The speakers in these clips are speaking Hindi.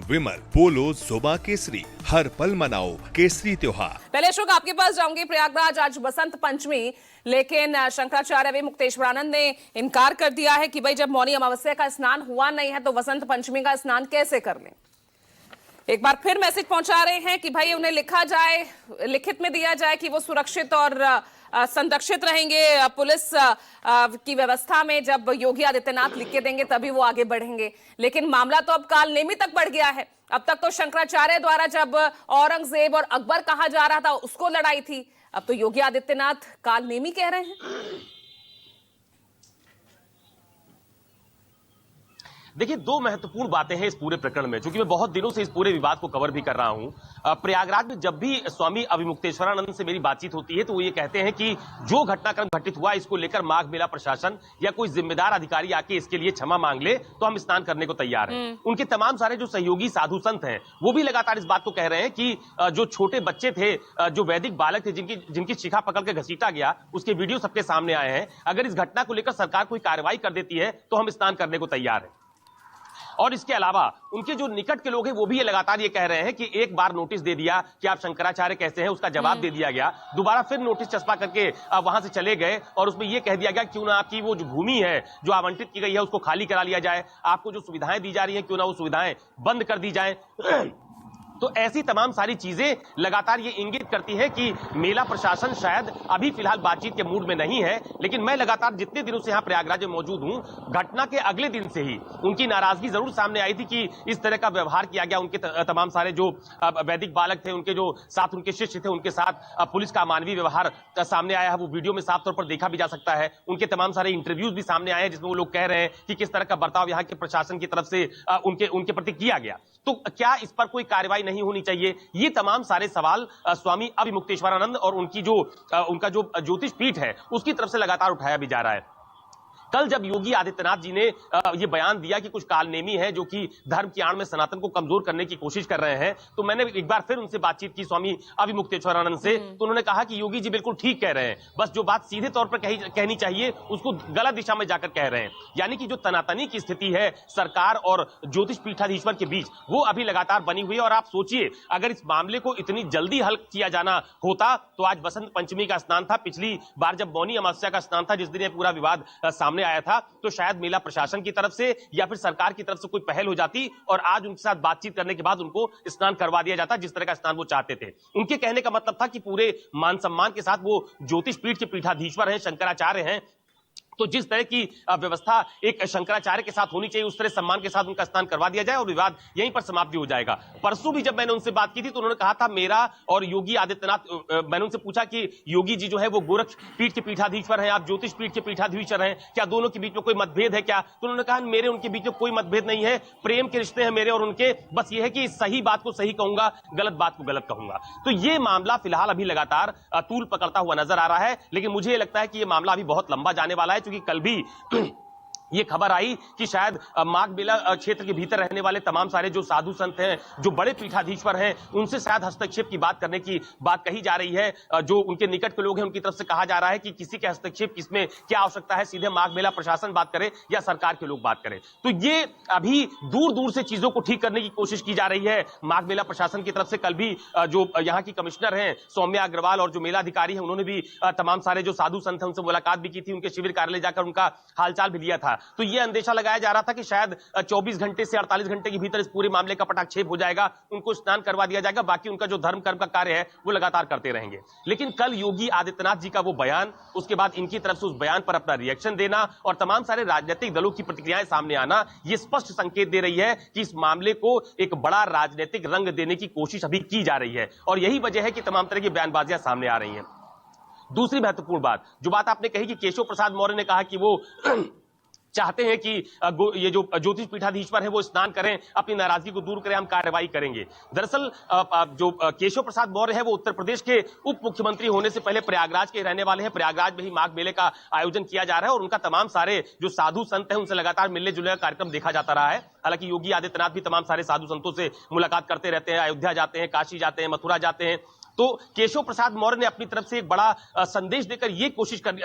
विमल, पोलो, जोबा केसरी, हर पल मनाओ केसरी त्योहार। पहले अशोक आपके पास जाऊंगी। प्रयागराज आज बसंत पंचमी, लेकिन शंकराचार्य वे मुक्तेश्वरानंद ने इनकार कर दिया है कि भाई जब मौनी अमावस्या का स्नान हुआ नहीं है तो वसंत पंचमी का स्नान कैसे कर लें। एक बार फिर मैसेज पहुंचा रहे हैं कि भाई उन्हें लिखा जाए, लिखित में दिया जाए कि वो सुरक्षित और संरक्षित रहेंगे पुलिस की व्यवस्था में। जब योगी आदित्यनाथ लिख के देंगे तभी वो आगे बढ़ेंगे। लेकिन मामला तो अब काल नेमी तक बढ़ गया है। अब तक तो शंकराचार्य द्वारा जब औरंगजेब और अकबर कहा जा रहा था उसको लड़ाई थी, अब तो योगी आदित्यनाथ काल नेमी कह रहे हैं। देखिए, दो महत्वपूर्ण बातें हैं इस पूरे प्रकरण में, क्योंकि मैं बहुत दिनों से इस पूरे विवाद को कवर भी कर रहा हूं। प्रयागराज में जब भी स्वामी अभिमुक्तेश्वरानंद से मेरी बातचीत होती है तो वो ये कहते हैं कि जो घटनाक्रम घटित हुआ इसको लेकर माघ मेला प्रशासन या कोई जिम्मेदार अधिकारी आके इसके लिए क्षमा मांग ले तो हम स्नान करने को तैयार हैं। उनके तमाम सारे जो सहयोगी साधु संत हैं वो भी लगातार इस बात को कह रहे हैं कि जो छोटे बच्चे थे, जो वैदिक बालक थे, जिनकी शिखा पकड़ के घसीटा गया, उसके वीडियो सबके सामने आए हैं। अगर इस घटना को लेकर सरकार कोई कार्रवाई कर देती है तो हम स्नान करने को तैयार हैं। और इसके अलावा उनके जो निकट के लोग हैं वो भी ये लगातार ये कह रहे हैं कि एक बार नोटिस दे दिया कि आप शंकराचार्य कैसे हैं, उसका जवाब दे दिया गया, दोबारा फिर नोटिस चस्पा करके वहां से चले गए और उसमें ये कह दिया गया क्यों ना आपकी वो जो भूमि है जो आवंटित की गई है उसको खाली करा लिया जाए, आपको जो सुविधाएं दी जा रही है क्यों ना वो सुविधाएं बंद कर दी जाए। तो ऐसी तमाम सारी चीजें लगातार ये इंगित करती है कि मेला प्रशासन शायद अभी फिलहाल बातचीत के मूड में नहीं है। लेकिन मैं लगातार जितने दिनों से यहां प्रयागराज में मौजूद हूं, घटना के अगले दिन से ही उनकी नाराजगी जरूर सामने आई थी कि इस तरह का व्यवहार किया गया। उनके तमाम सारे जो वैदिक बालक थे, उनके जो साथ उनके शिष्य थे, उनके साथ पुलिस का मानवीय व्यवहार सामने आया है। वो वीडियो में साफ तौर पर देखा भी जा सकता है। उनके तमाम सारे इंटरव्यूज भी सामने आए हैं जिसमें वो लोग कह रहे हैं कि किस तरह का बर्ताव यहाँ के प्रशासन की तरफ से उनके प्रति किया गया। तो क्या इस पर कोई कार्रवाई नहीं होनी चाहिए? ये तमाम सारे सवाल स्वामी अभिमुक्तेश्वरानंद और उनका जो ज्योतिष पीठ है उसकी तरफ से लगातार उठाया भी जा रहा है। कल जब योगी आदित्यनाथ जी ने ये बयान दिया कि कुछ कालनेमी है जो कि धर्म की आड़ में सनातन को कमजोर करने की कोशिश कर रहे हैं, तो मैंने एक बार फिर उनसे बातचीत की स्वामी अभिमुक्तेश्वरानंद से। तो उन्होंने कहा कि योगी जी बिल्कुल ठीक कह रहे हैं, बस जो बात सीधे तौर पर कहनी चाहिए उसको गलत दिशा में जाकर कह रहे हैं। यानी कि जो तनातनी की स्थिति है सरकार और ज्योतिष पीठाधीश्वर के बीच वो अभी लगातार बनी हुई है। और आप सोचिए, अगर इस मामले को इतनी जल्दी हल किया जाना होता तो आज बसंत पंचमी का स्नान था, पिछली बार जब मौनी अमावस्या का स्नान था जिस दिन ये पूरा विवाद सामने आया था, तो शायद मेला प्रशासन की तरफ से या फिर सरकार की तरफ से कोई पहल हो जाती और आज उनके साथ बातचीत करने के बाद उनको स्नान करवा दिया जाता जिस तरह का स्नान वो चाहते थे। उनके कहने का मतलब था कि पूरे मान सम्मान के साथ वो ज्योतिष पीठ के पीठाधीश्वर हैं, शंकराचार्य हैं, तो जिस तरह की व्यवस्था एक शंकराचार्य के साथ होनी चाहिए उस तरह सम्मान के साथ उनका स्नान करवा दिया जाए और विवाद यहीं पर समाप्ति हो जाएगा। परसों भी जब मैंने उनसे बात की थी तो उन्होंने कहा था मेरा और योगी आदित्यनाथ, मैंने उनसे पूछा कि योगी जी जो है वो गोरख पीठ के पीठाधीश्वर हैं, आप ज्योतिष पीठ के पीठाधीश्वर हैं, क्या दोनों के बीच में कोई मतभेद है क्या? तो उन्होंने कहा मेरे उनके बीच में कोई मतभेद नहीं है, प्रेम के रिश्ते हैं मेरे और उनके, बस ये है कि सही बात को सही कहूंगा, गलत बात को गलत कहूंगा। तो ये मामला फिलहाल अभी लगातार तूल पकड़ता हुआ नजर आ रहा है। लेकिन मुझे लगता है कि ये मामला अभी बहुत लंबा जाने वाला है, क्योंकि कल भी ये खबर आई कि शायद माघ मेला क्षेत्र के भीतर रहने वाले तमाम सारे जो साधु संत हैं, जो बड़े पीठाधीश्वर हैं, उनसे शायद हस्तक्षेप की बात करने की बात कही जा रही है। जो उनके निकट के लोग हैं उनकी तरफ से कहा जा रहा है कि किसी के हस्तक्षेप की इसमें क्या आवश्यकता है, सीधे माघ मेला प्रशासन बात करे या सरकार के लोग बात करें। तो ये अभी दूर दूर से चीजों को ठीक करने की कोशिश की जा रही है माघ मेला प्रशासन की तरफ से। कल भी जो यहाँ की कमिश्नर हैं सौम्या अग्रवाल और जो मेला अधिकारी हैं उन्होंने भी तमाम सारे जो साधु संत हैं उनसे मुलाकात भी की थी, उनके शिविर कार्यालय जाकर उनका हालचाल भी लिया था। तो ये अंदेशा लगाया जा रहा था कि शायद 24 घंटे से 48 घंटे के भीतर इस पूरे मामले का पटाक्षेप हो जाएगा, उनको स्नान करवा दिया जाएगा, बाकी उनका जो धर्म कर्म का कार्य है वो लगातार करते रहेंगे। लेकिन कल योगी आदित्यनाथ जी का वो बयान, उसके बाद इनकी तरफ से उस बयान पर अपना रिएक्शन देना और तमाम सारे राजनीतिक दलों की प्रतिक्रियाएं सामने आना, ये स्पष्ट संकेत दे रही है कि इस मामले को एक बड़ा राजनीतिक रंग देने की कोशिश अभी की जा रही है। और यही वजह है कि तमाम तरह की बयानबाजियां सामने आ रही हैं। दूसरी महत्वपूर्ण बात, जो बात आपने कही कि केशव प्रसाद मौर्य ने कहा कि वो चाहते हैं कि ये जो ज्योतिष पीठाधीश्वर है वो स्नान करें, अपनी नाराजगी को दूर करें, हम कार्रवाई करेंगे। दरअसल जो केशव प्रसाद मौर्य है वो उत्तर प्रदेश के उप मुख्यमंत्री होने से पहले प्रयागराज के रहने वाले हैं। प्रयागराज में ही माघ मेले का आयोजन किया जा रहा है और उनका तमाम सारे जो साधु संत हैं उनसे लगातार मिलने जुलने का कार्यक्रम देखा जाता रहा है। हालांकि योगी आदित्यनाथ भी तमाम सारे साधु संतों से मुलाकात करते रहते हैं, अयोध्या जाते हैं, काशी जाते हैं, मथुरा जाते हैं। तो केशव प्रसाद मौर्य ने अपनी तरफ से एक बड़ा संदेश देकर यह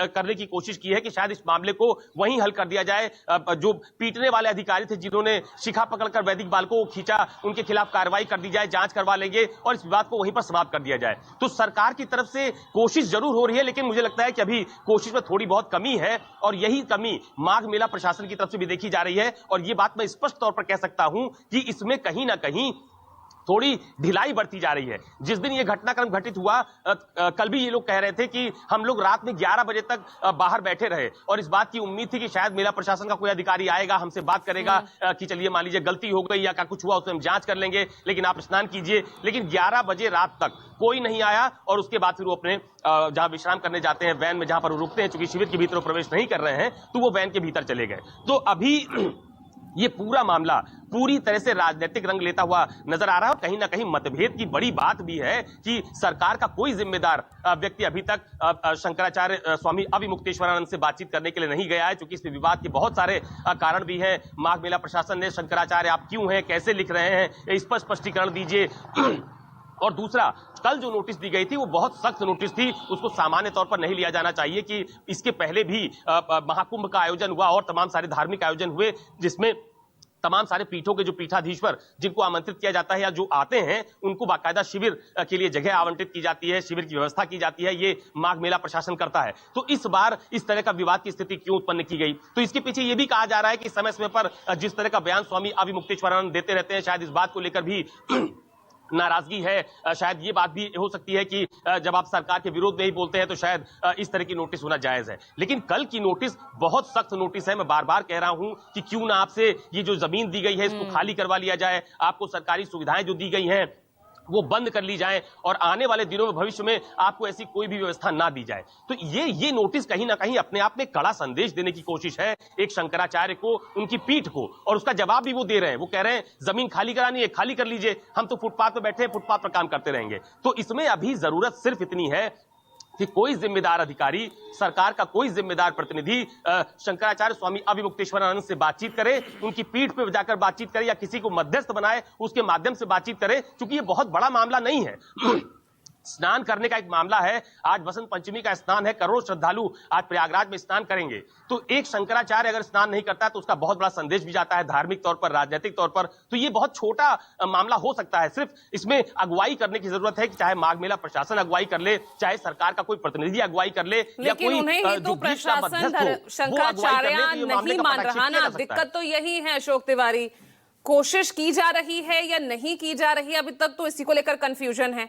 करने की कोशिश की है कि शायद इस मामले को वहीं हल कर दिया जाए। जो पीटने वाले अधिकारी थे, जिन्होंने शिखा पकड़कर वैदिक बालकों को खींचा, उनके खिलाफ कार्रवाई कर दी जाए, जांच करवा लेंगे और इस विवाद को वहीं पर समाप्त कर दिया जाए। तो सरकार की तरफ से कोशिश जरूर हो रही है, लेकिन मुझे लगता है कि अभी कोशिश में थोड़ी बहुत कमी है और यही कमी माघ मेला प्रशासन की तरफ से भी देखी जा रही है। और यह बात मैं स्पष्ट तौर पर कह सकता हूं कि इसमें कहीं ना कहीं थोड़ी ढिलाई बरती जा रही है। जिस दिन यह घटनाक्रम घटित हुआ, कल भी ये लोग कह रहे थे कि हम लोग रात में 11 बजे तक बाहर बैठे रहे और इस बात की उम्मीद थी कि शायद मेला प्रशासन का कोई अधिकारी आएगा, हमसे बात करेगा कि चलिए मान लीजिए गलती हो गई या क्या कुछ हुआ, उसमें हम जांच कर लेंगे, लेकिन आप स्नान कीजिए। लेकिन 11 बजे रात तक कोई नहीं आया और उसके बाद फिर वो अपने जहां विश्राम करने जाते हैं, वैन में जहां पर रुकते हैं, चूंकि शिविर के भीतर प्रवेश नहीं कर रहे हैं, तो वो वैन के भीतर चले गए। तो अभी ये पूरा मामला पूरी तरह से राजनीतिक रंग लेता हुआ नजर आ रहा है। कहीं ना कहीं मतभेद की बड़ी बात भी है कि सरकार का कोई जिम्मेदार व्यक्ति अभी तक शंकराचार्य स्वामी अविमुक्तेश्वरानंद से बातचीत करने के लिए नहीं गया है, क्योंकि इस विवाद के बहुत सारे कारण भी हैं। माघ मेला प्रशासन ने शंकराचार्य आप क्यों हैं, कैसे लिख रहे हैं, इस पर स्पष्टीकरण दीजिए। और दूसरा, कल जो नोटिस दी गई थी वो बहुत सख्त नोटिस थी, उसको सामान्य तौर पर नहीं लिया जाना चाहिए। कि इसके पहले भी महाकुंभ का आयोजन हुआ और तमाम सारे धार्मिक आयोजन हुए, जिसमें तमाम सारे पीठों के जो पीठाधीश्वर जिनको आमंत्रित किया जाता है या जो आते हैं, उनको बाकायदा शिविर के लिए जगह आवंटित की जाती है, शिविर की व्यवस्था की जाती है। ये माघ मेला प्रशासन करता है। तो इस बार इस तरह का विवाद की स्थिति क्यों उत्पन्न की गई? तो इसके पीछे ये भी कहा जा रहा है कि समय समय पर जिस तरह का बयान स्वामी अविमुक्तेश्वरानंद देते रहते हैं, शायद इस बात को लेकर भी नाराजगी है। शायद ये बात भी हो सकती है कि जब आप सरकार के विरोध में ही बोलते हैं तो शायद इस तरह की नोटिस होना जायज है। लेकिन कल की नोटिस बहुत सख्त नोटिस है। मैं बार बार कह रहा हूं कि क्यों ना आपसे ये जो जमीन दी गई है इसको खाली करवा लिया जाए, आपको सरकारी सुविधाएं जो दी गई हैं वो बंद कर ली जाए और आने वाले दिनों में भविष्य में आपको ऐसी कोई भी व्यवस्था ना दी जाए। तो ये नोटिस कहीं ना कहीं अपने आप में कड़ा संदेश देने की कोशिश है एक शंकराचार्य को, उनकी पीठ को। और उसका जवाब भी वो दे रहे हैं। वो कह रहे हैं जमीन खाली करानी है, खाली कर लीजिए, हम तो फुटपाथ पे बैठे हैं, फुटपाथ पर काम करते रहेंगे। तो इसमें अभी जरूरत सिर्फ इतनी है कि कोई जिम्मेदार अधिकारी, सरकार का कोई जिम्मेदार प्रतिनिधि शंकराचार्य स्वामी अविमुक्तेश्वरानंद से बातचीत करे, उनकी पीठ पे जाकर बातचीत करे या किसी को मध्यस्थ बनाए, उसके माध्यम से बातचीत करे। क्योंकि ये बहुत बड़ा मामला नहीं है। स्नान करने का एक मामला है। आज बसंत पंचमी का स्नान है, करोड़ों श्रद्धालु आज प्रयागराज में स्नान करेंगे। तो एक शंकराचार्य अगर स्नान नहीं करता है तो उसका बहुत बड़ा संदेश भी जाता है, धार्मिक तौर पर, राजनीतिक तौर पर। तो ये बहुत छोटा मामला हो सकता है। सिर्फ इसमें अगुवाई करने की जरूरत है कि चाहे माघ मेला प्रशासन अगुवाई कर ले, चाहे सरकार का कोई प्रतिनिधि अगुवाई कर ले, या कोई तो प्रशासन शंकराचार्य नहीं मान रहा ना। दिक्कत तो यही है अशोक तिवारी, कोशिश की जा रही है या नहीं की जा रही है, अभी तक तो इसी को लेकर कंफ्यूजन है।